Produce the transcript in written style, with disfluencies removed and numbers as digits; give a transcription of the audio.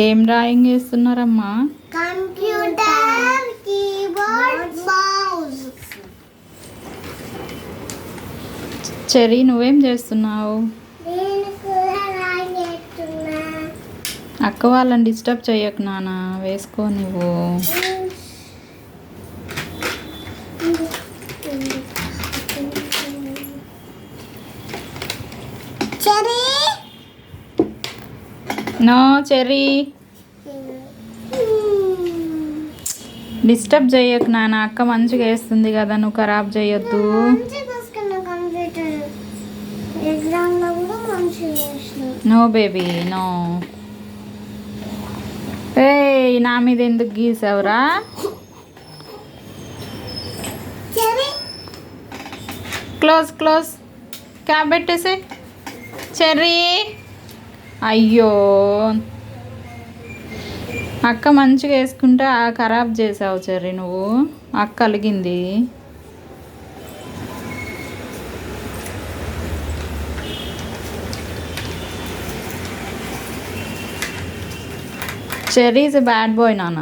ఏం డ్రాయింగ్ చేస్తున్నారమ్మా? Computer, keyboard, mouse. Cherry నువ్వేం చేస్తున్నావు? నేను కూడా డ్రాయింగ్ చేస్తున్నా. అక్క వాళ్ళని డిస్టర్బ్ చేయకు నాన్న, వేసుకో నువ్వు. చెరీ నో చెరీ, డిస్టర్బ్ చేయకు నాన్న, అక్క మంచిగా వేస్తుంది కదా, నువ్వు ఖరాబ్ చేయొద్దు. కంప్యూటర్ ఎగ్జామ్ లో కూడా మంచిగా చేసిన. No baby no. ఏ నా మీద ఎందుకు గీసావురా? చెరీ క్లోజ్ క్లోజ్, క్యాబ్ పెట్టేసే. చెర్రీ అయ్యో, అక్క మంచిగా వేసుకుంటే ఖరాబ్ చేసావు చెర్రీ నువ్వు. అక్క అలిగింది. Cherry is a bad boy నాన్న.